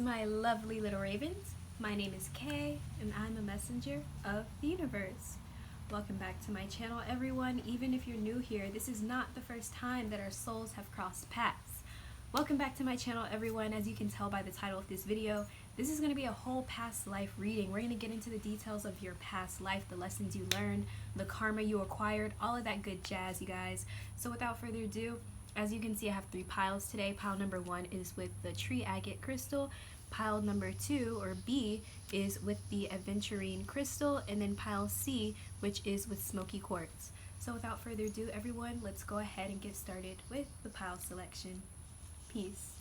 my lovely little ravens. My name is Kay, and I'm a messenger of the universe. Welcome back to my channel, everyone. Even if you're new here, this is not the first time that our souls have crossed paths. Welcome back to my channel, everyone. As you can tell by the title of this video, this is going to be a whole past life reading. We're going to get into the details of your past life, the lessons you learned, the karma you acquired, all of that good jazz, you guys. So without further ado, as you can see, I have 3 piles today. Pile number 1 is with the tree agate crystal. Pile number 2, or B, is with the aventurine crystal. And then pile C, which is with smoky quartz. So without further ado, everyone, let's go ahead and get started with the pile selection. Peace.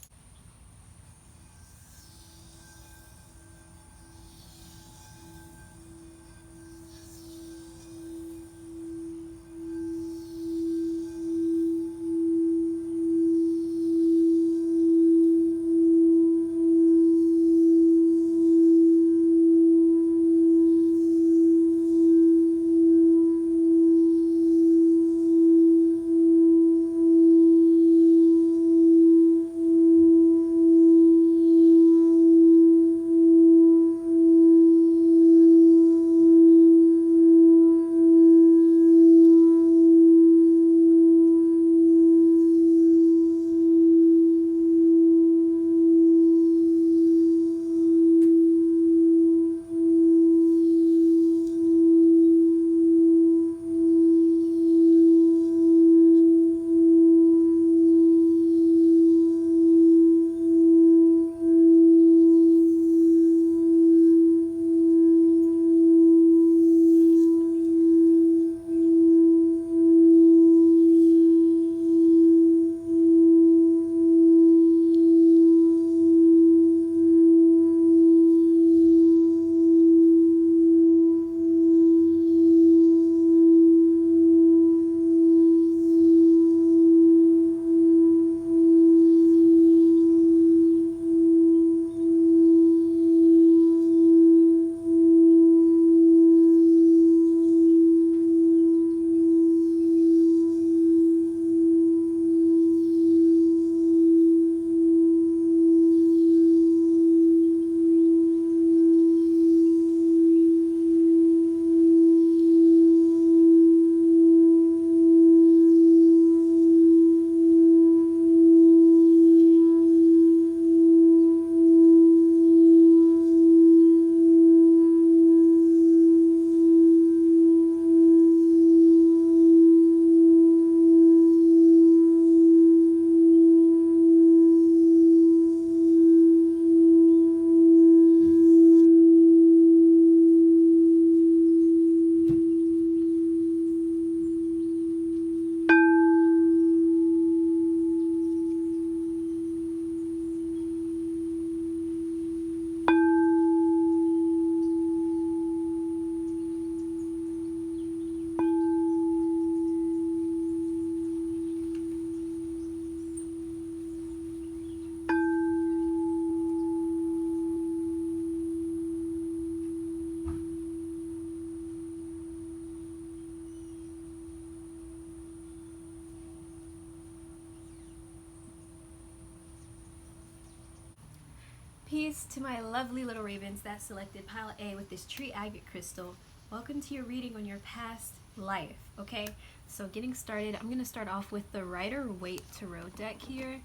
Peace to my lovely little ravens that selected pile A with this tree agate crystal. Welcome to your reading on your past life, okay? So getting started, I'm going to start off with the Rider-Waite Tarot deck here,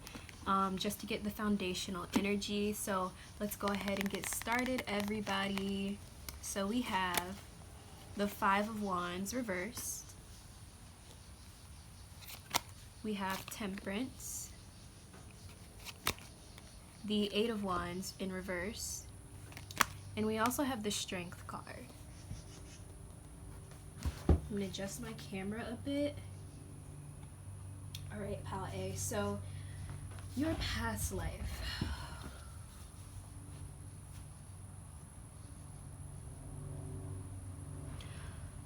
just to get the foundational energy. So let's go ahead and get started, everybody. So we have the 5 of Wands reversed. We have Temperance. The 8 of Wands in reverse, and we also have the Strength card. I'm going to adjust my camera a bit. Alright, pile A. So, your past life.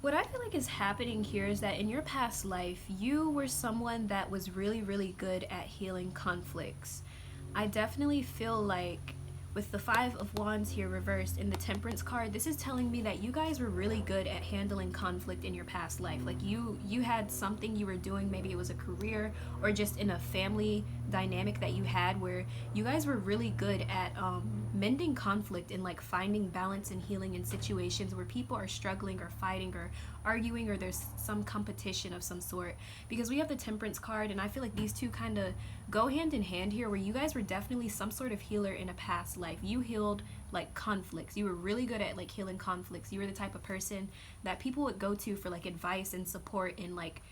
What I feel like is happening here is that in your past life, you were someone that was really, really good at healing conflicts. I definitely feel like with the Five of Wands here reversed in the Temperance card, this is telling me that you guys were really good at handling conflict in your past life. Like you had something you were doing, maybe it was a career or just in a family dynamic that you had, where you guys were really good at mending conflict and like finding balance and healing in situations where people are struggling or fighting or arguing, or there's some competition of some sort. Because we have the Temperance card, and I feel like these two kind of go hand in hand here, where you guys were definitely some sort of healer in a past life. You healed like conflicts. You were really good at like healing conflicts. You were the type of person that people would go to for like advice and support in like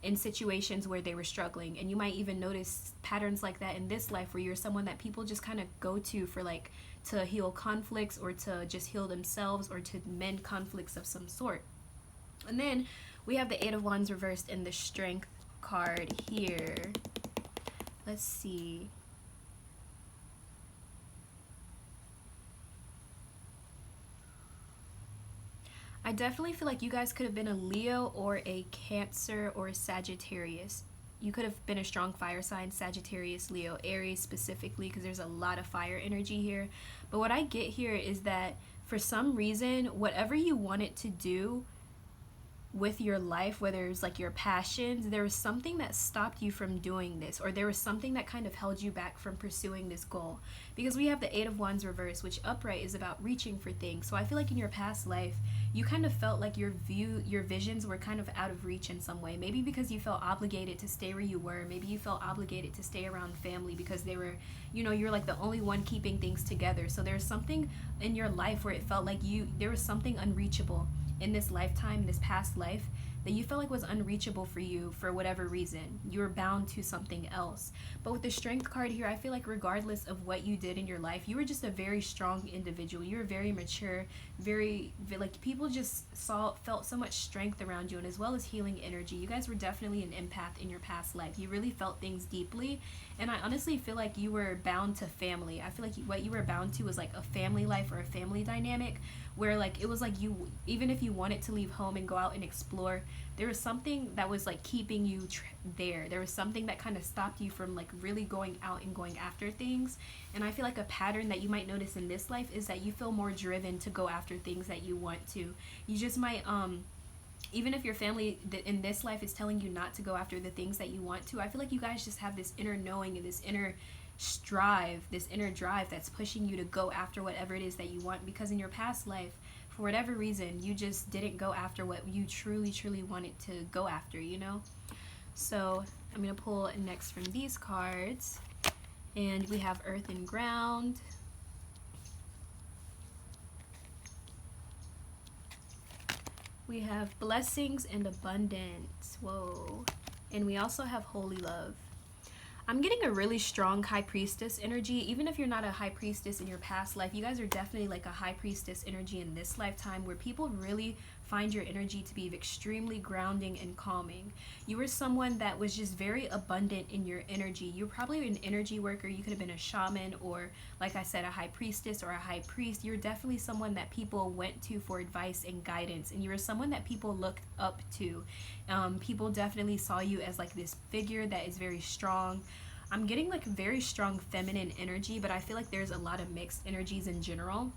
in situations where they were struggling. And you might even notice patterns like that in this life, where you're someone that people just kind of go to for like to heal conflicts or to just heal themselves or to mend conflicts of some sort. And then we have the Eight of Wands reversed in the Strength card here. Let's see. I definitely feel like you guys could have been a Leo or a Cancer or a Sagittarius. You could have been a strong fire sign, Sagittarius, Leo, Aries specifically, because there's a lot of fire energy here. But what I get here is that for some reason, whatever you wanted to do with your life, whether it's like your passions, there was something that stopped you from doing this, or there was something that kind of held you back from pursuing this goal. Because we have the Eight of Wands reversed, which upright is about reaching for things. So I feel like in your past life, you kind of felt like your visions were kind of out of reach in some way. Maybe because you felt obligated to stay where you were. Maybe you felt obligated to stay around family because they were, you're like the only one keeping things together. So there's something in your life where it felt like there was something unreachable in this lifetime, this past life, that you felt like was unreachable for you for whatever reason. You were bound to something else. But with the Strength card here, I feel like regardless of what you did in your life, you were just a very strong individual. You were very mature, very, like, people just felt so much strength around you, and as well as healing energy. You guys were definitely an empath in your past life. You really felt things deeply, and I honestly feel like you were bound to family. I feel like what you were bound to was like a family life or a family dynamic, where like it was like you, even if you wanted to leave home and go out and explore, there was something that was like keeping you there. There was something that kind of stopped you from like really going out and going after things. And I feel like a pattern that you might notice in this life is that you feel more driven to go after things that you want to. You just might even if your family in this life is telling you not to go after the things that you want to, I feel like you guys just have this inner knowing and this inner drive that's pushing you to go after whatever it is that you want. Because in your past life, for whatever reason, you just didn't go after what you truly wanted to go after, So I'm going to pull next from these cards, and we have Earth and Ground, we have Blessings and Abundance, whoa, and we also have Holy Love. I'm getting a really strong High Priestess energy. Even if you're not a High Priestess in your past life, you guys are definitely like a High Priestess energy in this lifetime, where people really find your energy to be extremely grounding and calming. You were someone that was just very abundant in your energy. You're probably an energy worker. You could have been a shaman, or like I said, a High Priestess or a High Priest. You're definitely someone that people went to for advice and guidance, and you were someone that people looked up to. People definitely saw you as like this figure that is very strong. I'm getting like very strong feminine energy, but I feel like there's a lot of mixed energies in general.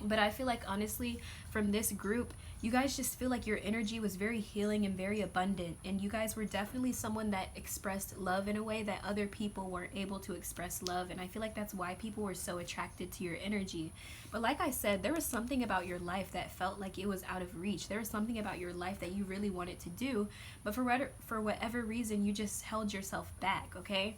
But I feel like honestly, from this group, you guys just feel like your energy was very healing and very abundant, and you guys were definitely someone that expressed love in a way that other people weren't able to express love. And I feel like that's why people were so attracted to your energy. But like I said, there was something about your life that felt like it was out of reach. There was something about your life that you really wanted to do, but for whatever reason, you just held yourself back, okay?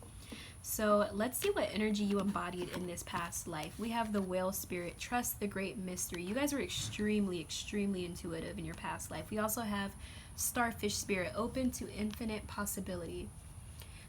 So let's see what energy you embodied in this past life. We have the Whale Spirit, Trust the Great Mystery. You guys were extremely intuitive in your past life. We also have Starfish Spirit, Open to Infinite Possibility.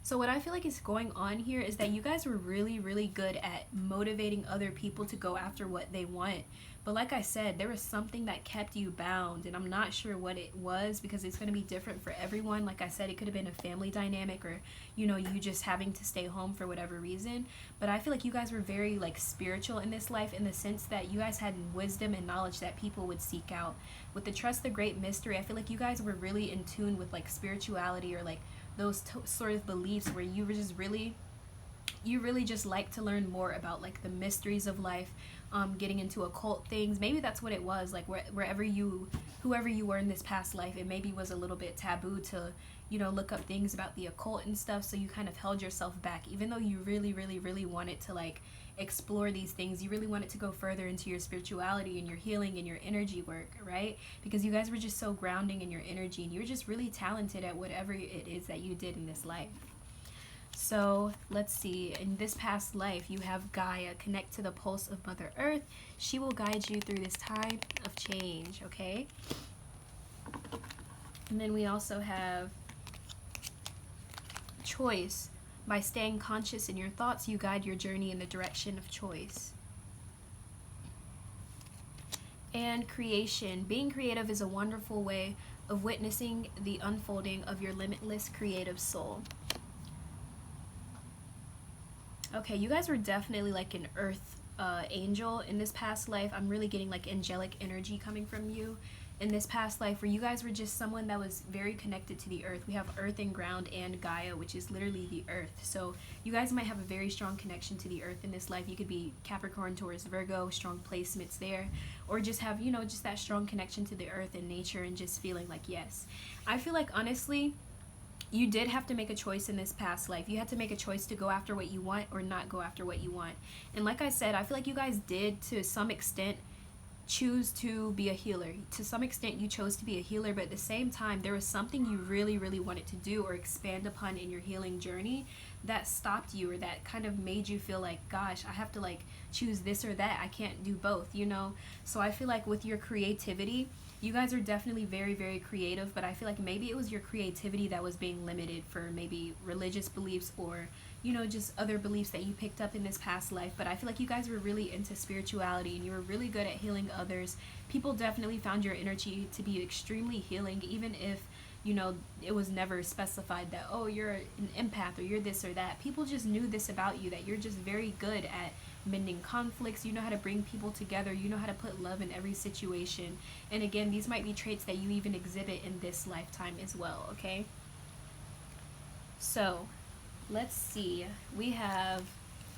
So what I feel like is going on here is that you guys were really good at motivating other people to go after what they want. But like I said, there was something that kept you bound, and I'm not sure what it was, because it's going to be different for everyone. Like I said, it could have been a family dynamic, or you just having to stay home for whatever reason. But I feel like you guys were very like spiritual in this life, in the sense that you guys had wisdom and knowledge that people would seek out. With the Trust the Great Mystery, I feel like you guys were really in tune with like spirituality, or like those sort of beliefs where you were just really you really just like to learn more about like the mysteries of life, getting into occult things. Maybe that's what it was, like whoever you were in this past life, it maybe was a little bit taboo to, you know, look up things about the occult and stuff, so you kind of held yourself back, even though you really wanted to like explore these things. You really wanted to go further into your spirituality and your healing and your energy work, right? Because you guys were just so grounding in your energy, and you were just really talented at whatever it is that you did in this life. So let's see, in this past life you have Gaia. Connect to the pulse of Mother Earth. She will guide you through this time of change, okay? And then we also have choice. By staying conscious in your thoughts, you guide your journey in the direction of choice. And creation. Being creative is a wonderful way of witnessing the unfolding of your limitless creative soul. Okay, you guys were definitely like an earth angel in this past life. I'm really getting like angelic energy coming from you in this past life, where you guys were just someone that was very connected to the earth. We have earth and ground and Gaia, which is literally the earth. So you guys might have a very strong connection to the earth in this life. You could be Capricorn, Taurus, Virgo, strong placements there, or just have, you know, just that strong connection to the earth and nature, and just feeling like, yes. I feel like honestly, you did have to make a choice in this past life. You had to make a choice to go after what you want or not go after what you want. And like I said, I feel like you guys did, to some extent, choose to be a healer. To some extent you chose to be a healer, but at the same time there was something you really wanted to do or expand upon in your healing journey that stopped you, or that kind of made you feel like, gosh, I have to like choose this or that. I can't do both, you know? So I feel like with your creativity, you guys are definitely very creative, but I feel like maybe it was your creativity that was being limited for maybe religious beliefs, or, you know, just other beliefs that you picked up in this past life. But I feel like you guys were really into spirituality, and you were really good at healing others. People definitely found your energy to be extremely healing, even if, you know, it was never specified that, oh, you're an empath or you're this or that. People just knew this about you, that you're just very good at mending conflicts. You know how to bring people together. You know how to put love in every situation. And again, these might be traits that you even exhibit in this lifetime as well, okay? So let's see, we have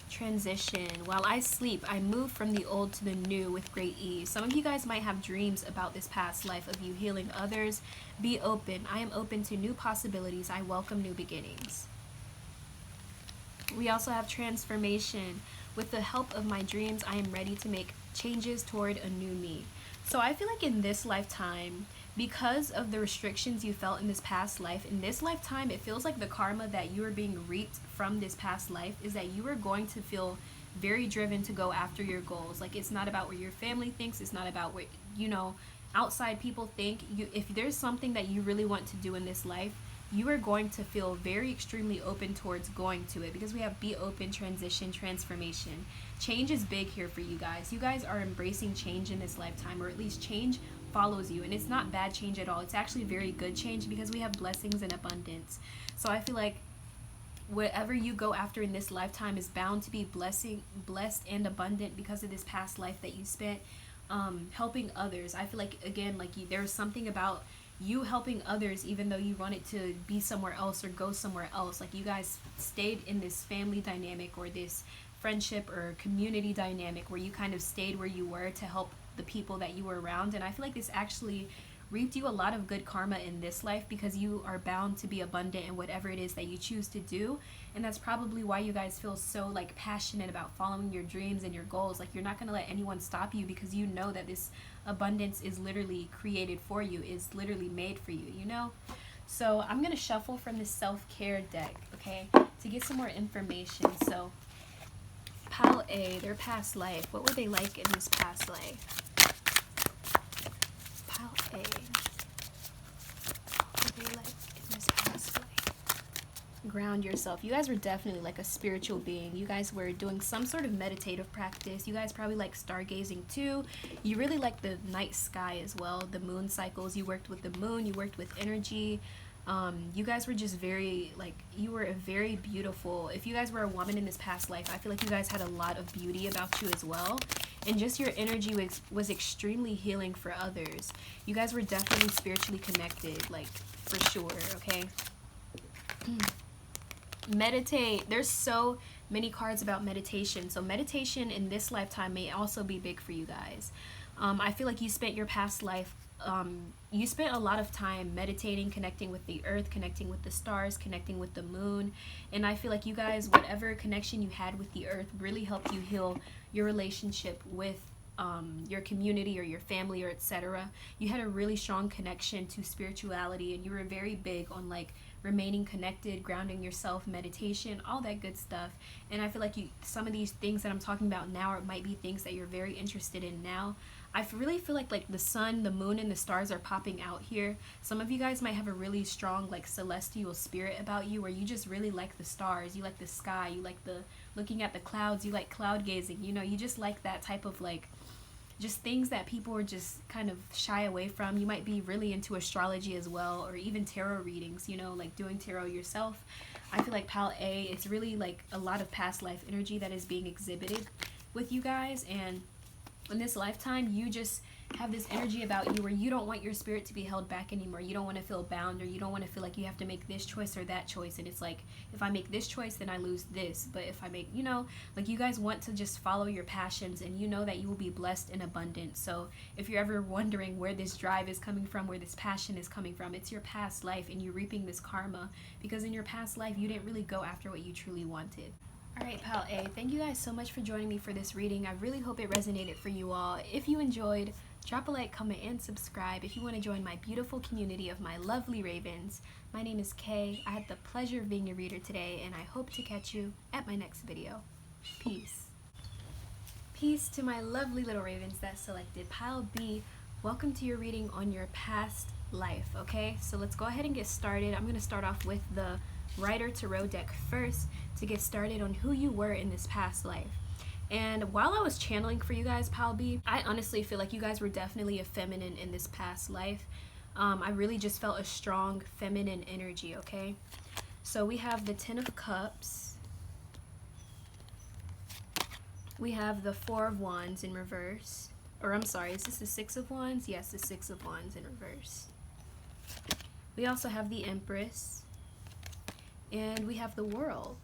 transition. While I sleep, I move from the old to the new with great ease. Some of you guys might have dreams about this past life of you healing others. Be open. I am open to new possibilities. I welcome new beginnings. We also have transformation. With the help of my dreams, I am ready to make changes toward a new me. So I feel like in this lifetime, because of the restrictions you felt in this past life, in this lifetime, it feels like the karma that you are being reaped from this past life is that you are going to feel very driven to go after your goals. Like, it's not about what your family thinks. It's not about what, you know, outside people think. If there's something that you really want to do in this life, you are going to feel very extremely open towards going to it, because we have be open, transition, transformation. Change is big here for you guys. You guys are embracing change in this lifetime, or at least change follows you, and it's not bad change at all. It's actually very good change, because we have blessings and abundance. So I feel like whatever you go after in this lifetime is bound to be blessed and abundant, because of this past life that you spent helping others. I feel like, again, like there's something about you helping others even though you wanted to be somewhere else or go somewhere else. Like, you guys stayed in this family dynamic or this friendship or community dynamic where you kind of stayed where you were to help the people that you were around. And I feel like this actually reaped you a lot of good karma in this life, because you are bound to be abundant in whatever it is that you choose to do. And that's probably why you guys feel so like passionate about following your dreams and your goals. Like, you're not going to let anyone stop you, because you know that this abundance is literally created for you, is literally made for you, you know? So I'm going to shuffle from this self-care deck, okay, to get some more information. So Pile A, their past life. What were they like in this past life? Pile A. What were they like in this past life? Ground yourself. You guys were definitely like a spiritual being. You guys were doing some sort of meditative practice. You guys probably like stargazing too. You really like the night sky as well, the moon cycles. You worked with the moon. You worked with energy. You guys were just very, like, you were a very beautiful, if you guys were a woman in this past life, I feel like you guys had a lot of beauty about you as well. And just your energy was extremely healing for others. You guys were definitely spiritually connected, like, for sure, okay? Meditate. There's so many cards about meditation. So meditation in this lifetime may also be big for you guys. I feel like you spent your past life, you spent a lot of time meditating, connecting with the earth, connecting with the stars, connecting with the moon. And I feel like you guys, whatever connection you had with the earth really helped you heal your relationship with your community or your family or etc. You had a really strong connection to spirituality, and you were very big on like remaining connected, grounding yourself, meditation, all that good stuff. And I feel like some of these things that I'm talking about now might be things that you're very interested in now. I really feel like the sun, the moon, and the stars are popping out here. Some of you guys might have a really strong like celestial spirit about you, where you just really like the stars, you like the sky, you like the looking at the clouds, you like cloud gazing, you know, you just like that type of like just things that people are just kind of shy away from. You might be really into astrology as well, or even tarot readings, you know, like doing tarot yourself. I feel like Pal A, it's really like a lot of past life energy that is being exhibited with you guys. And in this lifetime, you just have this energy about you where you don't want your spirit to be held back anymore. You don't want to feel bound, or you don't want to feel like you have to make this choice or that choice. And it's like, if I make this choice, then I lose this. But if I make, you know, like you guys want to just follow your passions, and you know that you will be blessed and abundant. So if you're ever wondering where this drive is coming from, where this passion is coming from, it's your past life, and you're reaping this karma because in your past life, you didn't really go after what you truly wanted. Alright, Pal A, thank you guys so much for joining me for this reading. I really hope it resonated for you all. If you enjoyed, drop a like, comment, and subscribe if you want to join my beautiful community of my lovely ravens. My name is Kay. I had the pleasure of being your reader today, and I hope to catch you at my next video. Peace. Peace to my lovely little ravens that selected Pile B. Welcome to your reading on your past life, okay? So let's go ahead and get started. I'm going to start off with the Rider Tarot deck first to get started on who you were in this past life. And while I was channeling for you guys, Pal B, I honestly feel like you guys were definitely a feminine in this past life. I really just felt a strong feminine energy, okay? So we have the Ten of Cups. We have the Four of Wands in reverse. Or I'm sorry, is this the Six of Wands? Yes, the Six of Wands in reverse. We also have the Empress. And we have the World.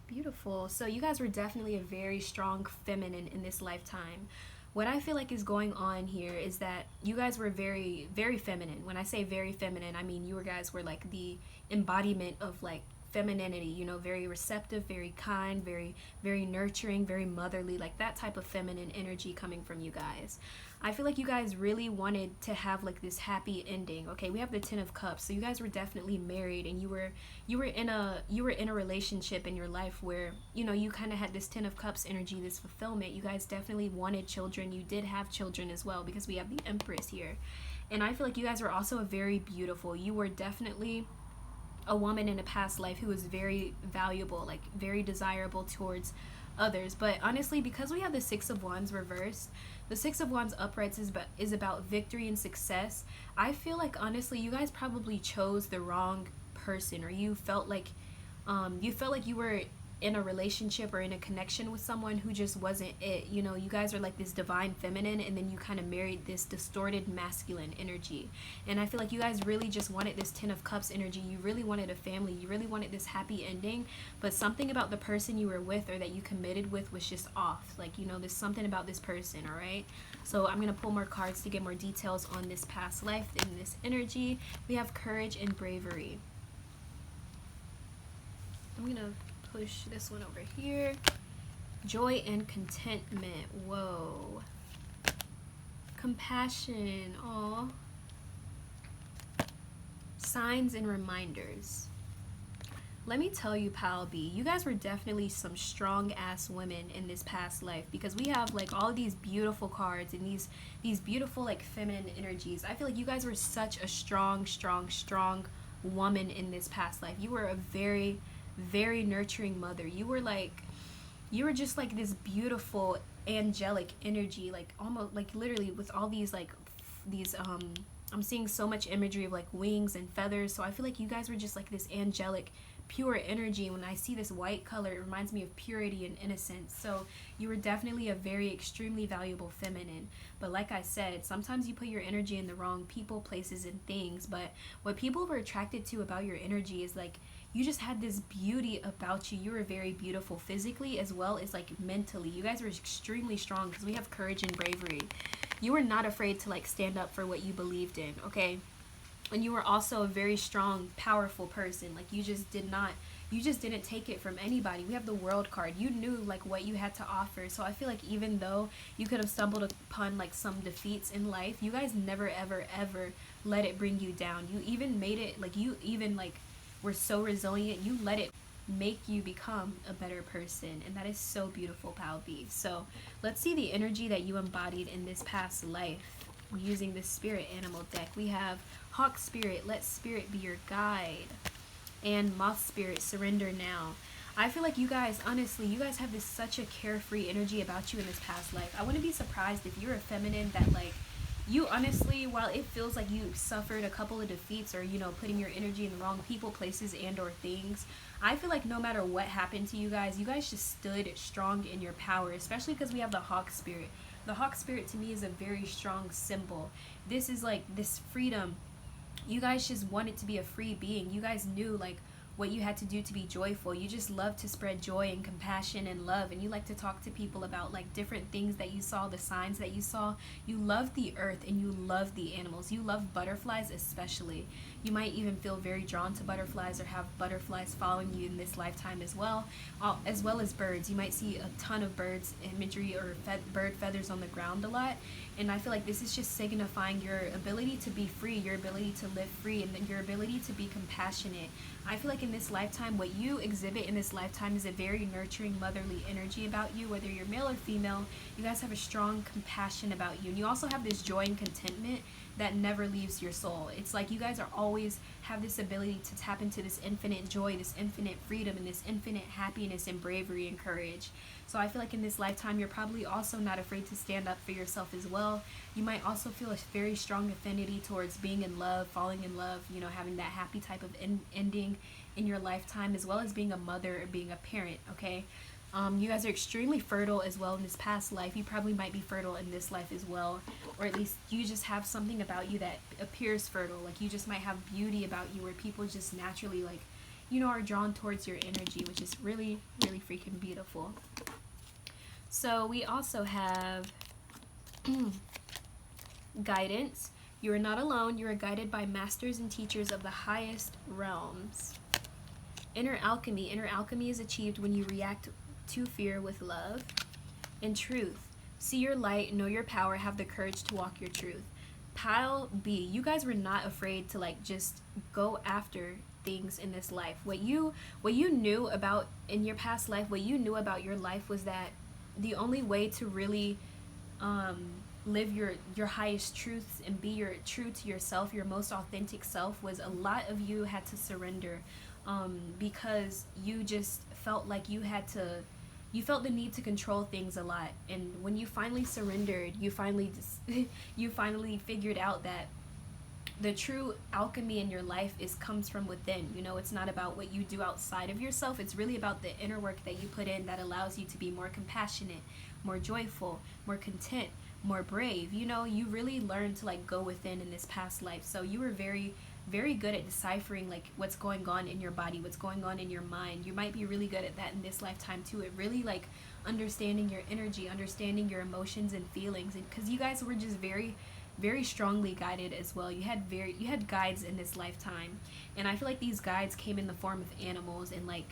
Beautiful. So you guys were definitely a very strong feminine in this lifetime. What I feel like is going on here is that you guys were very, very feminine. When I say very feminine, I mean you guys were like the embodiment of like femininity, you know, very receptive, very kind, very nurturing, very motherly, like that type of feminine energy coming from you guys. I feel like you guys really wanted to have like this happy ending. Okay, we have the Ten of Cups, so you guys were definitely married, and you were in a relationship in your life where, you know, you kind of had this Ten of Cups energy, this fulfillment. You guys definitely wanted children. You did have children as well, because we have the Empress here. And I feel like you guys were also very beautiful. You were definitely a woman in a past life who was very valuable, like very desirable towards others. But honestly, because we have the Six of Wands reversed, the Six of Wands uprights is about victory and success. I feel like honestly you guys probably chose the wrong person, or you felt like you were in a relationship or in a connection with someone who just wasn't it. You know, you guys are like this divine feminine, and then you kind of married this distorted masculine energy. And I feel like you guys really just wanted this Ten of Cups energy. You really wanted a family. You really wanted this happy ending, but something about the person you were with or that you committed with was just off. Like, you know, there's something about this person, all right? So I'm going to pull more cards to get more details on this past life and this energy. We have courage and bravery. I'm going to push this one over here. Joy and contentment. Whoa. Compassion. Aw. Signs and reminders. Let me tell you, Pal B, you guys were definitely some strong ass women in this past life, because we have like all these beautiful cards and these beautiful like feminine energies. I feel like you guys were such a strong woman in this past life. You were a very nurturing mother. You were just like this beautiful angelic energy, like almost like literally with all these I'm seeing so much imagery of like wings and feathers. So I feel like you guys were just like this angelic pure energy. When I see this white color, it reminds me of purity and innocence. So you were definitely a very extremely valuable feminine. But like I said, sometimes you put your energy in the wrong people, places, and things. But what people were attracted to about your energy is like you just had this beauty about you. You were very beautiful physically as well as like mentally. You guys were extremely strong because we have courage and bravery. You were not afraid to like stand up for what you believed in, okay? And you were also a very strong, powerful person. Like you just didn't take it from anybody. We have the World card. You knew like what you had to offer. So I feel like even though you could have stumbled upon like some defeats in life, you guys never ever let it bring you down. You even made it, like you even like were so resilient. You let it make you become a better person, and that is so beautiful, Pal B. So let's see the energy that you embodied in this past life using this spirit animal deck. We have Hawk Spirit, let spirit be your guide, and Moth Spirit, surrender now. I feel like you guys, honestly, you guys have this such a carefree energy about you in this past life. I wouldn't be surprised if you're a feminine that like you honestly, while it feels like you suffered a couple of defeats or, you know, putting your energy in the wrong people, places, and or things, I feel like no matter what happened to you guys just stood strong in your power, especially because we have the Hawk Spirit. The Hawk Spirit to me is a very strong symbol. This is like this freedom. You guys just wanted to be a free being. You guys knew like what you had to do to be joyful. You just love to spread joy and compassion and love, and you like to talk to people about like different things that you saw, the signs that you saw. You love the earth and you love the animals. You love butterflies especially. You might even feel very drawn to butterflies or have butterflies following you in this lifetime as well as birds. You might see a ton of birds imagery or bird feathers on the ground a lot, and I feel like this is just signifying your ability to be free, your ability to live free, and then your ability to be compassionate. I feel like in this lifetime, what you exhibit in this lifetime is a very nurturing, motherly energy about you, whether you're male or female. You guys have a strong compassion about you, and you also have this joy and contentment that never leaves your soul. It's like you guys are always have this ability to tap into this infinite joy, this infinite freedom, and this infinite happiness and bravery and courage. So I feel like in this lifetime, you're probably also not afraid to stand up for yourself as well. You might also feel a very strong affinity towards being in love, falling in love, you know, having that happy type of ending in your lifetime, as well as being a mother or being a parent, okay? You guys are extremely fertile as well in this past life. You probably might be fertile in this life as well, or at least you just have something about you that appears fertile. Like you just might have beauty about you where people just naturally like, you know, are drawn towards your energy, which is really, really freaking beautiful. So we also have guidance. You are not alone. You are guided by masters and teachers of the highest realms. Inner alchemy. Inner alchemy is achieved when you react to fear with love and truth. See your light, know your power, have the courage to walk your truth. Pile B, you guys were not afraid to like just go after things in this life. What you knew about in your past life, what you knew about your life was that the only way to really live your highest truths and be true to yourself, your most authentic self, was a lot of you had to surrender because you just felt like you felt the need to control things a lot. And when you finally surrendered, you finally figured out that the true alchemy in your life comes from within. You know, it's not about what you do outside of yourself. It's really about the inner work that you put in that allows you to be more compassionate, more joyful, more content, more brave. You know, you really learned to like go within in this past life. So you were very, very good at deciphering like what's going on in your body, what's going on in your mind. You might be really good at that in this lifetime too. It really like understanding your energy, understanding your emotions and feelings, and because you guys were just very, very strongly guided as well. You had guides in this lifetime, and I feel like these guides came in the form of animals and like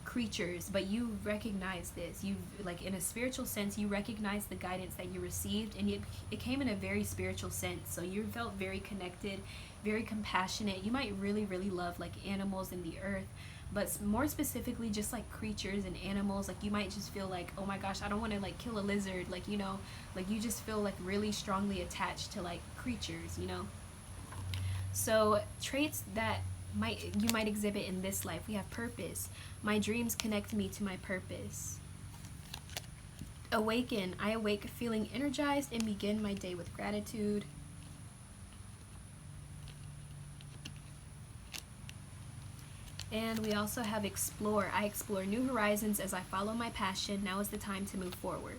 creatures, but you recognize this. You like in a spiritual sense, you recognize the guidance that you received, and it came in a very spiritual sense. So you felt very connected, very compassionate. You might really, really love like animals and the earth, but more specifically just like creatures and animals. Like you might just feel like, oh my gosh, I don't want to like kill a lizard, like, you know, like you just feel like really strongly attached to like creatures, you know. So traits that you might exhibit in this life. We have purpose. My dreams connect me to my purpose. Awaken. I awake feeling energized and begin my day with gratitude. And we also have explore. I explore new horizons as I follow my passion. Now is the time to move forward.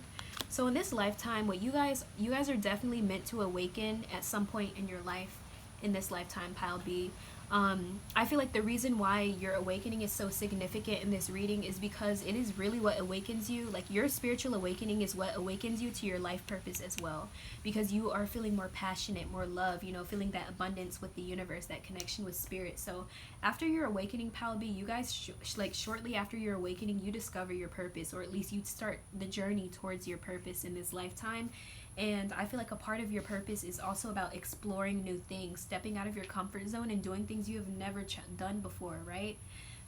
So in this lifetime, what you guys are definitely meant to awaken at some point in your life, in this lifetime, Pile B. I feel like the reason why your awakening is so significant in this reading is because it is really what awakens you. Like, your spiritual awakening is what awakens you to your life purpose as well, because you are feeling more passionate, more love, you know, feeling that abundance with the universe, that connection with spirit. So after your awakening, Pal B, you guys like shortly after your awakening, you discover your purpose, or at least you start the journey towards your purpose in this lifetime. And I feel like a part of your purpose is also about exploring new things, stepping out of your comfort zone and doing things you have never done before, right?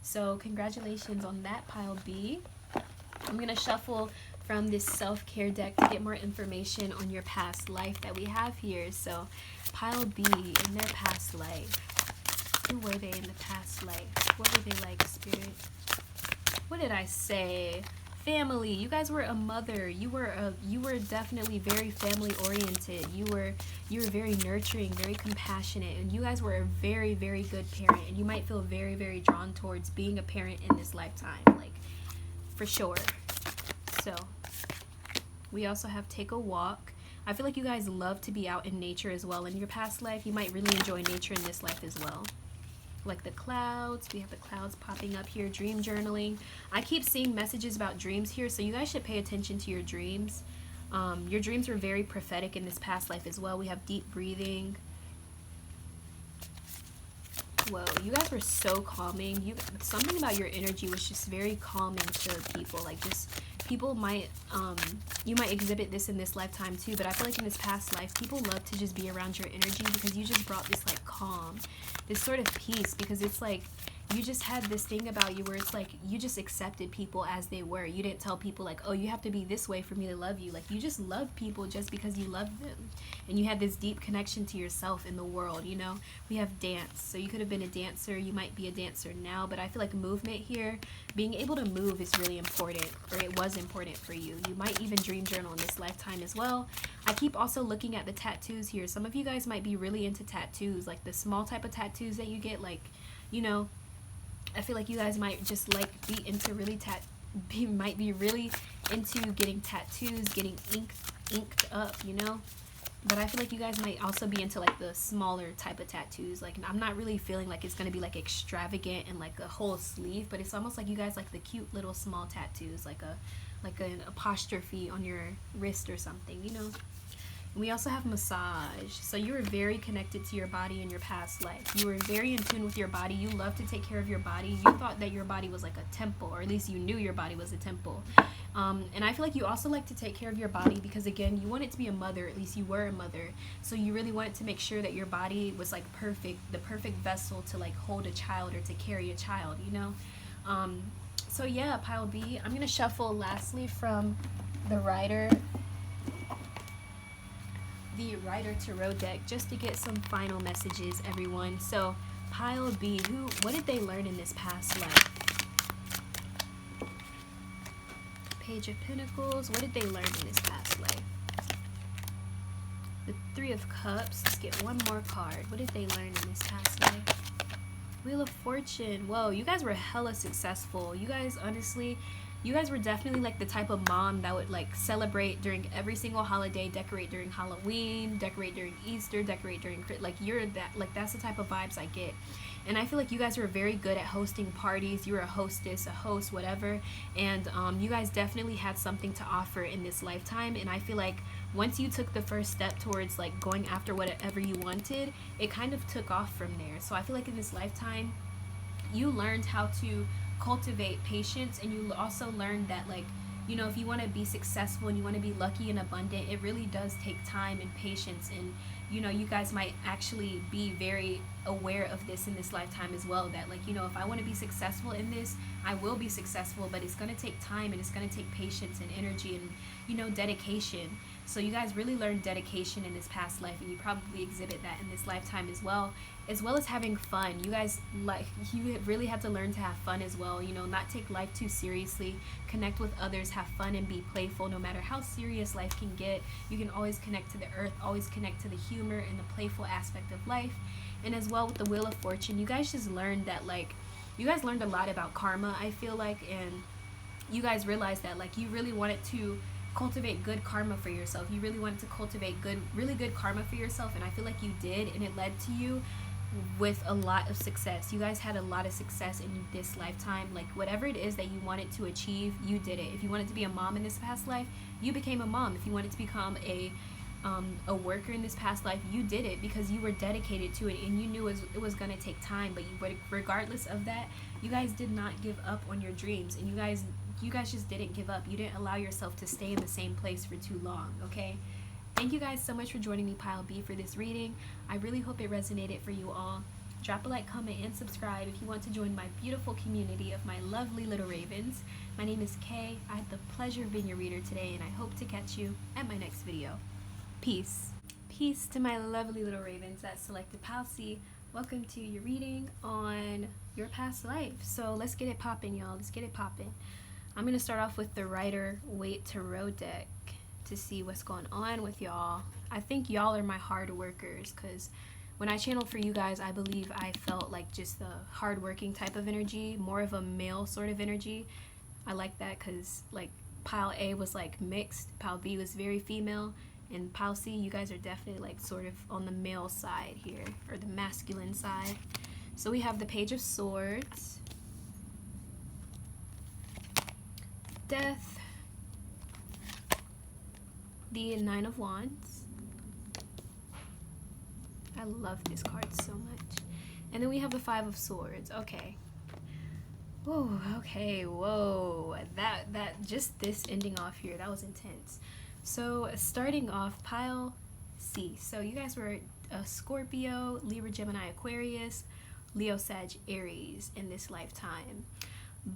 So congratulations on that, Pile B. I'm going to shuffle from this self-care deck to get more information on your past life that we have here. So Pile B, in their past life, who were they in the past life? What were they like, Spirit? What did I say? Family. You guys were a mother. You were definitely very family oriented. You were very nurturing, very compassionate, and you guys were a very, very good parent. And you might feel very, very drawn towards being a parent in this lifetime, like, for sure. So we also have take a walk. I feel like you guys love to be out in nature as well in your past life. You might really enjoy nature in this life as well. Like the clouds, we have the clouds popping up here. Dream journaling. I keep seeing messages about dreams here, so you guys should pay attention to your dreams. Your dreams were very prophetic in this past life as well. We have deep breathing. Whoa, you guys were so calming. Something about your energy was just very calming to people. Like, just people might you might exhibit this in this lifetime too, but I feel like in this past life, people love to just be around your energy because you just brought this like calm, this sort of peace, because it's like you just had this thing about you where it's like you just accepted people as they were. You didn't tell people like, oh, you have to be this way for me to love you. Like, you just loved people just because you loved them, and you had this deep connection to yourself in the world, you know. We have dance, so you could have been a dancer. You might be a dancer now, but I feel like movement here, being able to move, is really important, or it was important for you. You might even dream journal in this lifetime as well. I keep also looking at the tattoos here. Some of you guys might be really into tattoos, like the small type of tattoos that you get, like, you know, I feel like you guys might just like be into really might be really into getting tattoos, getting inked up, you know. But I feel like you guys might also be into like the smaller type of tattoos. Like, I'm not really feeling like it's gonna be like extravagant and like a whole sleeve, but it's almost like you guys like the cute little small tattoos, like an apostrophe on your wrist or something, you know. We also have massage. So you were very connected to your body in your past life. You were very in tune with your body. You love to take care of your body. You thought that your body was like a temple, or at least you knew your body was a temple. And I feel like you also like to take care of your body because, again, you wanted to be a mother. At least you were a mother. So you really wanted to make sure that your body was like perfect, the perfect vessel to like hold a child or to carry a child, you know. So yeah, Pile B. I'm going to shuffle lastly from the Rider Tarot deck just to get some final messages, everyone. So Pile B, what did they learn in this past life? Page of Pentacles, what did they learn in this past life? The Three of Cups, let's get one more card. What did they learn in this past life? Wheel of Fortune. Whoa, you guys were hella successful. You guys, honestly, you guys were definitely like the type of mom that would like celebrate during every single holiday, decorate during Halloween, decorate during Easter, decorate during, like, you're that, like, that's the type of vibes I get. And I feel like you guys were very good at hosting parties. You were a hostess, a host, whatever. And you guys definitely had something to offer in this lifetime. And I feel like once you took the first step towards like going after whatever you wanted, it kind of took off from there. So I feel like in this lifetime, you learned how to cultivate patience, and you also learned that, like, you know, if you want to be successful and you want to be lucky and abundant, it really does take time and patience. And you know, you guys might actually be very aware of this in this lifetime as well, that, like, you know, if I want to be successful in this, I will be successful, but it's going to take time, and it's going to take patience and energy and, you know, dedication. So you guys really learned dedication in this past life, and you probably exhibit that in this lifetime as well as having fun. You guys, like, you really had to learn to have fun as well, you know, not take life too seriously, connect with others, have fun, and be playful. No matter how serious life can get, you can always connect to the earth, always connect to the humor and the playful aspect of life. And as well with the Wheel of Fortune, you guys just learned that, like, you guys learned a lot about karma, I feel like, and you guys realized that, like, you really wanted to cultivate good karma for yourself. You really wanted to cultivate really good karma for yourself, and I feel like you did, and it led to you with a lot of success. You guys had a lot of success in this lifetime. Like whatever it is that you wanted to achieve, you did it. If you wanted to be a mom in this past life, you became a mom. If you wanted to become a worker in this past life, you did it because you were dedicated to it and you knew it was going to take time. But regardless of that, you guys did not give up on your dreams, and you guys just didn't give up. You didn't allow yourself to stay in the same place for too long. Okay, thank you guys so much for joining me, Pile B, for this reading. I really hope it resonated for you all. Drop a like, comment, and subscribe if you want to join my beautiful community of my lovely little ravens. My name is Kay. I had the pleasure of being your reader today, and I hope to catch you at my next video. Peace. Peace to my lovely little ravens that selected Pile C. Welcome to your reading on your past life. So let's get it popping, y'all. Let's get it popping. I'm going to start off with the Rider-Waite Tarot deck to see what's going on with y'all. I think y'all are my hard workers, because when I channeled for you guys, I believe I felt like just the hard-working type of energy, more of a male sort of energy. I like that because like Pile A was like mixed, Pile B was very female, and Pile C, you guys are definitely like sort of on the male side here, or the masculine side. So we have the Page of Swords, Death, the Nine of Wands. I love this card so much. And then we have the Five of Swords. Okay. Whoa, okay, whoa. That just this ending off here, that was intense. So starting off, Pile C. So you guys were a Scorpio, Libra, Gemini, Aquarius, Leo, Sag, Aries in this lifetime.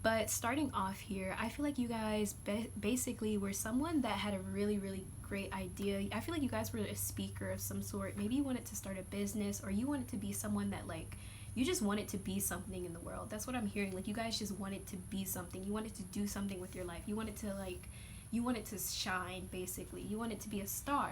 But starting off here, I feel like you guys basically were someone that had a really, really great idea. I feel like you guys were a speaker of some sort. Maybe you wanted to start a business, or you wanted to be someone that like, you just wanted to be something in the world. That's what I'm hearing. Like you guys just wanted to be something. You wanted to do something with your life. You wanted to shine, basically. You wanted to be a star.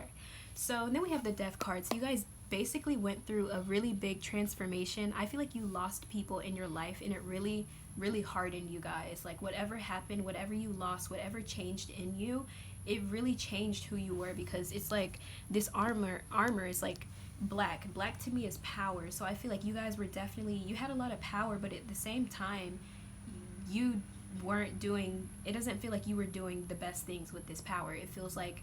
So and then we have the Death card. So you guys basically went through a really big transformation. I feel like you lost people in your life, and it really, really hardened you guys. Like whatever happened, whatever you lost, whatever changed in you, it really changed who you were, because it's like this armor is like black to me is power. So I feel like you guys were definitely, you had a lot of power, but at the same time you weren't doing, it doesn't feel like you were doing the best things with this power. It feels like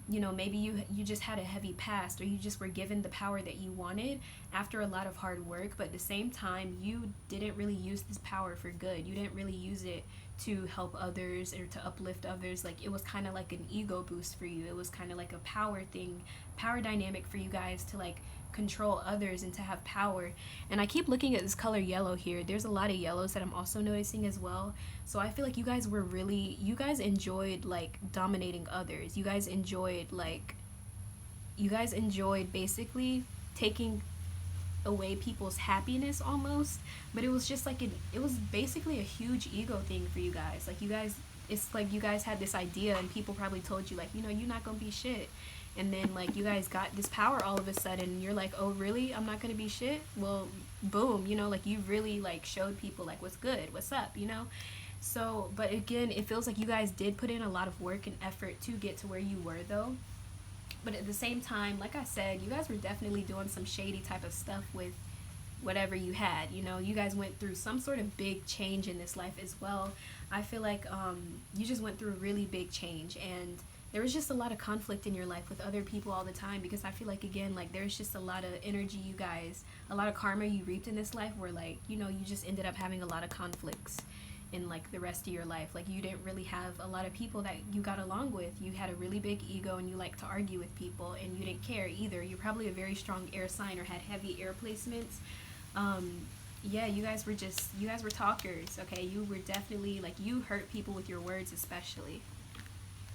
you know, maybe you just had a heavy past, or you just were given the power that you wanted after a lot of hard work, but at the same time you didn't really use this power for good. You didn't really use it to help others or to uplift others. Like it was kind of like an ego boost for you. It was kind of like a power thing, power dynamic for you guys to like control others and to have power. And I keep looking at this color yellow here. There's a lot of yellows that I'm also noticing as well. So I feel like you guys were really, you guys enjoyed like dominating others. You guys enjoyed basically taking away people's happiness almost. But it was just like it was basically a huge ego thing for you guys. Like you guys, it's like you guys had this idea, and people probably told you like, you know, you're not gonna be shit. And then like you guys got this power all of a sudden, and you're like, oh really, I'm not gonna be shit? Well, boom, you know, like you really like showed people like what's good, what's up, you know. So but again, it feels like you guys did put in a lot of work and effort to get to where you were though. But at the same time, like I said, you guys were definitely doing some shady type of stuff with whatever you had. You know, you guys went through some sort of big change in this life as well. I feel like you just went through a really big change, and there was just a lot of conflict in your life with other people all the time, because I feel like, again, like there's just a lot of energy you guys, a lot of karma you reaped in this life, where like, you know, you just ended up having a lot of conflicts in like the rest of your life. Like you didn't really have a lot of people that you got along with. You had a really big ego, and you like to argue with people, and you didn't care either. You're probably a very strong air sign or had heavy air placements. Yeah, you guys were talkers. Okay, you were definitely like, you hurt people with your words, especially.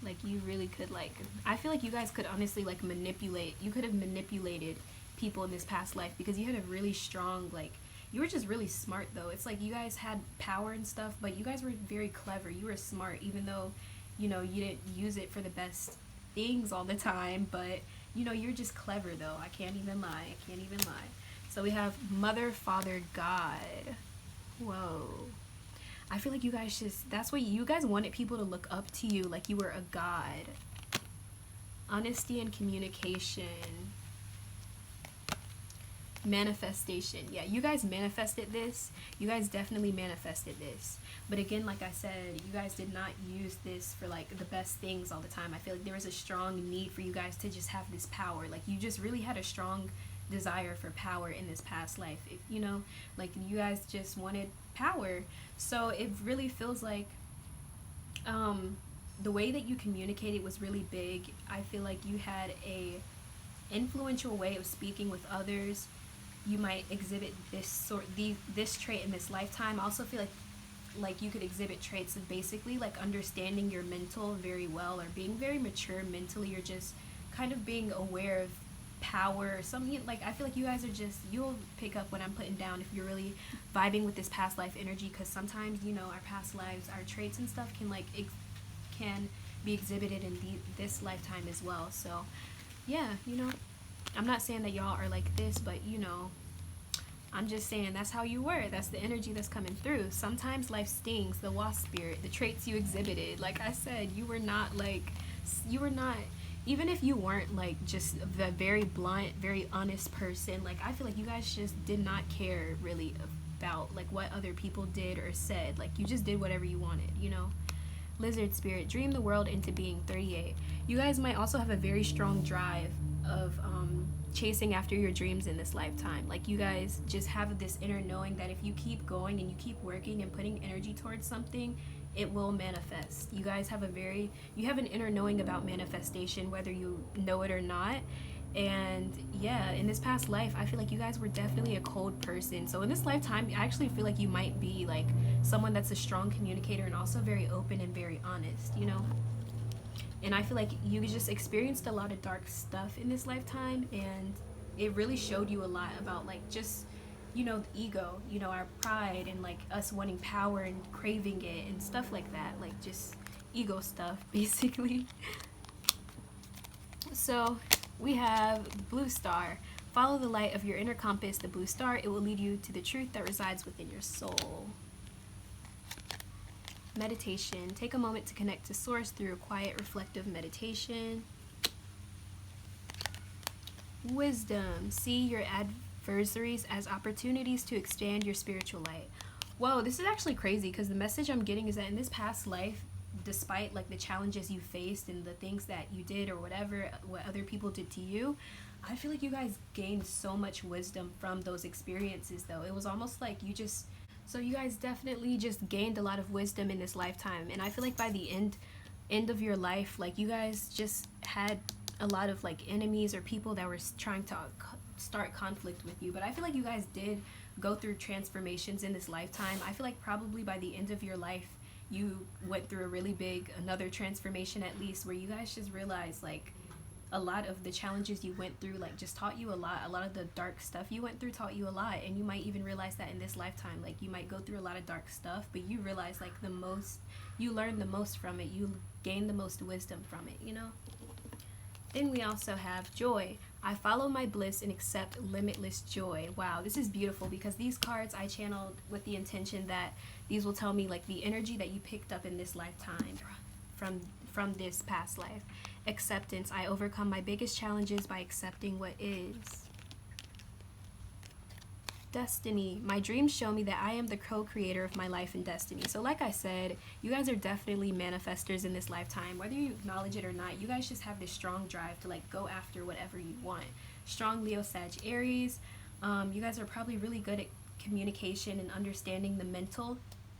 Like you really could, like, I feel like you guys could honestly like manipulate, you could have manipulated people in this past life, because you had a really strong, like, you were just really smart though. It's like you guys had power and stuff, but you guys were very clever. You were smart, even though, you know, you didn't use it for the best things all the time, but you know, you're just clever though. I can't even lie. So we have Mother, Father, God. Whoa. I feel like you guys just, that's what you guys wanted people to look up to you, like you were a god. Honesty and communication. Manifestation. Yeah, you guys manifested this. You guys definitely manifested this. But again, like I said, you guys did not use this for like the best things all the time. I feel like there was a strong need for you guys to just have this power. Like you just really had a strong desire for power in this past life. If, you know, like you guys just wanted power. So it really feels like the way that you communicated was really big. I feel like you had a influential way of speaking with others. You might exhibit this trait in this lifetime. I also feel like you could exhibit traits of basically like understanding your mental very well, or being very mature mentally, or just kind of being aware of power or something. Like I feel like you guys are just, you'll pick up what I'm putting down if you're really vibing with this past life energy, because sometimes, you know, our past lives, our traits and stuff can like can be exhibited in this lifetime as well. So yeah, you know, I'm not saying that y'all are like this, but you know, I'm just saying that's how you were. That's the energy that's coming through. Sometimes life stings, the wasp spirit, the traits you exhibited. Like I said, you were not, even if you weren't like just the very blunt, very honest person, like I feel like you guys just did not care really about like what other people did or said. Like you just did whatever you wanted, you know. Lizard spirit, dream the world into being. 38. You guys might also have a very strong drive of chasing after your dreams in this lifetime. Like you guys just have this inner knowing that if you keep going and you keep working and putting energy towards something, it will manifest. You guys have you have an inner knowing about manifestation, whether you know it or not. And yeah, in this past life, I feel like you guys were definitely a cold person. So in this lifetime, I actually feel like you might be like someone that's a strong communicator and also very open and very honest, you know? And I feel like you just experienced a lot of dark stuff in this lifetime, and it really showed you a lot about like just, you know, the ego, you know, our pride, and like us wanting power and craving it and stuff like that, like just ego stuff basically. So we have blue star. Follow the light of your inner compass, the blue star. It will lead you to the truth that resides within your soul. Meditation. Take a moment to connect to source through a quiet, reflective meditation. Wisdom. See your adversaries as opportunities to expand your spiritual light. Whoa, this is actually crazy, because the message I'm getting is that in this past life, despite like the challenges you faced and the things that you did or whatever, what other people did to you, I feel like you guys gained so much wisdom from those experiences though. It was almost like so you guys definitely just gained a lot of wisdom in this lifetime. And I feel like by the end of your life, like you guys just had a lot of like enemies or people that were trying to start conflict with you. But I feel like you guys did go through transformations in this lifetime. I feel like probably by the end of your life, you went through a really big, another transformation at least, where you guys just realized like a lot of the challenges you went through like just taught you a lot. A lot of the dark stuff you went through taught you a lot, and you might even realize that in this lifetime, like you might go through a lot of dark stuff, but you realize like you learn the most from it, you gain the most wisdom from it, you know. Then we also have joy. I follow my bliss and accept limitless joy. Wow, this is beautiful, because these cards I channeled with the intention that these will tell me like the energy that you picked up in this lifetime from this past life. Acceptance. I overcome my biggest challenges by accepting what is. Destiny. My dreams show me that I am the co-creator of my life and destiny. So like I said, you guys are definitely manifestors in this lifetime. Whether you acknowledge it or not, you guys just have this strong drive to like go after whatever you want. Strong Leo, Sag, Aries. You guys are probably really good at communication and understanding the mental,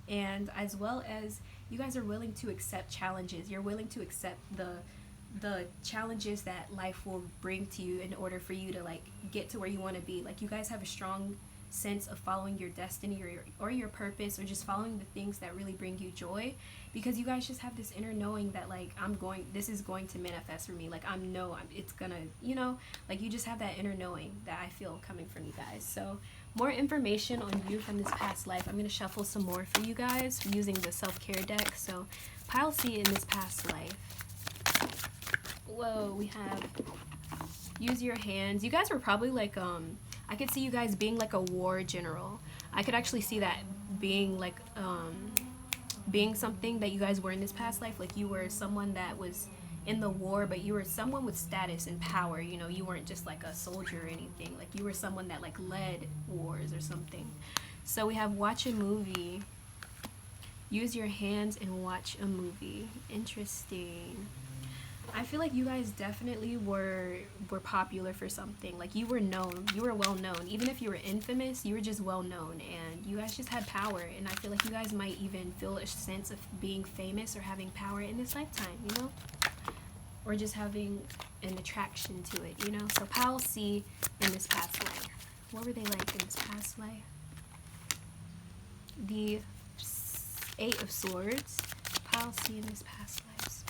and as well as you guys are willing to accept challenges. You're willing to accept the challenges that life will bring to you in order for you to like get to where you want to be. Like you guys have a strong sense of following your destiny or your purpose, or just following the things that really bring you joy, because you guys just have this inner knowing that like this is going to manifest for me. Like it's gonna, you know, like you just have that inner knowing that I feel coming from you guys. So more information on you from this past life. I'm gonna shuffle some more for you guys using the self-care deck. So pile C in this past life. Whoa, we have use your hands. You guys were probably like I could see you guys being like a war general. I could actually see that being like being something that you guys were in this past life. Like you were someone that was in the war, but you were someone with status and power. You know, you weren't just like a soldier or anything. Like, you were someone that like led wars or something. So we have watch a movie. Use your hands and watch a movie. Interesting. I feel like you guys definitely were popular for something. Like, you were known. You were well known. Even if you were infamous, you were just well known, and you guys just had power. And I feel like you guys might even feel a sense of being famous or having power in this lifetime, you know? Or just having an attraction to it, you know? So Pile C in this past life. What were they like in this past life? The Eight of Swords. Pile C in this past lives.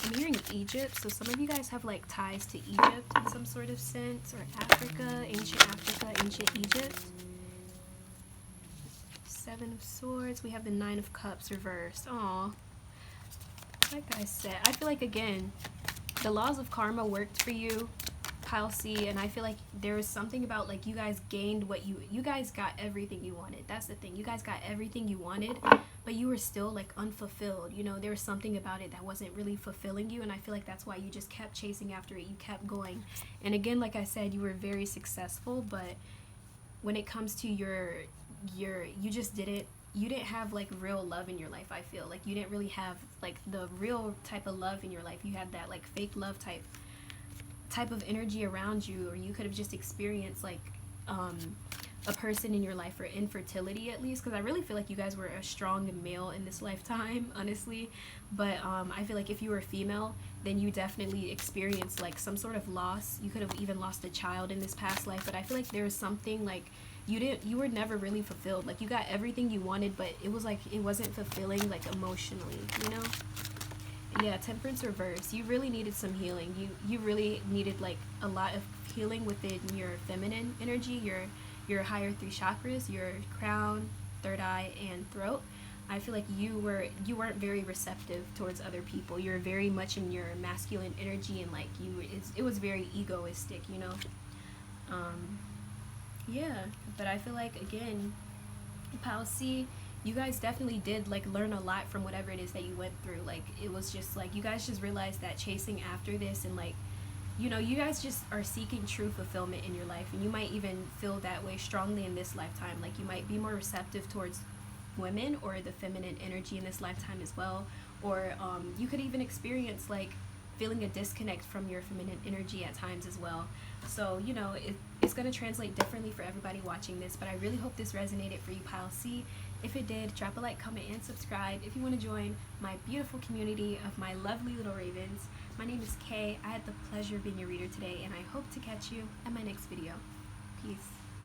I'm hearing Egypt, so some of you guys have like ties to Egypt in some sort of sense, or Africa, ancient Egypt. Seven of Swords. We have the Nine of Cups reversed. Aw. Like I said, I feel like, again, the laws of karma worked for you, Pile C, and I feel like there was something about, like, you guys gained what you guys got everything you wanted. That's the thing. You guys got everything you wanted, but you were still like unfulfilled. You know, there was something about it that wasn't really fulfilling you, and I feel like that's why you just kept chasing after it. You kept going. And again, like I said, you were very successful, but when it comes to you just didn't have like real love in your life. I feel like you didn't really have like the real type of love in your life. You had that like fake love type of energy around you, or you could have just experienced like a person in your life for infertility, at least, because I really feel like you guys were a strong male in this lifetime, honestly. But I feel like if you were female, then you definitely experienced like some sort of loss. You could have even lost a child in this past life, but I feel like there was something like you were never really fulfilled. Like, you got everything you wanted, but it was like it wasn't fulfilling like emotionally, you know? Yeah, Temperance reverse. You really needed some healing. You really needed like a lot of healing within your feminine energy, your higher three chakras, your crown, third eye, and throat. I feel like you weren't very receptive towards other people. You were very much in your masculine energy, and like it was very egoistic, you know. Yeah, but I feel like, again, Pile C, you guys definitely did like learn a lot from whatever it is that you went through. Like, it was just like you guys just realized that chasing after this, and like, you know, you guys just are seeking true fulfillment in your life, and you might even feel that way strongly in this lifetime. Like, you might be more receptive towards women or the feminine energy in this lifetime as well, or you could even experience like feeling a disconnect from your feminine energy at times as well. So, you know, it's going to translate differently for everybody watching this, but I really hope this resonated for you, Pile C. If it did, drop a like, comment, and subscribe if you want to join my beautiful community of my lovely little ravens. My name is Kay. I had the pleasure of being your reader today, and I hope to catch you at my next video. Peace.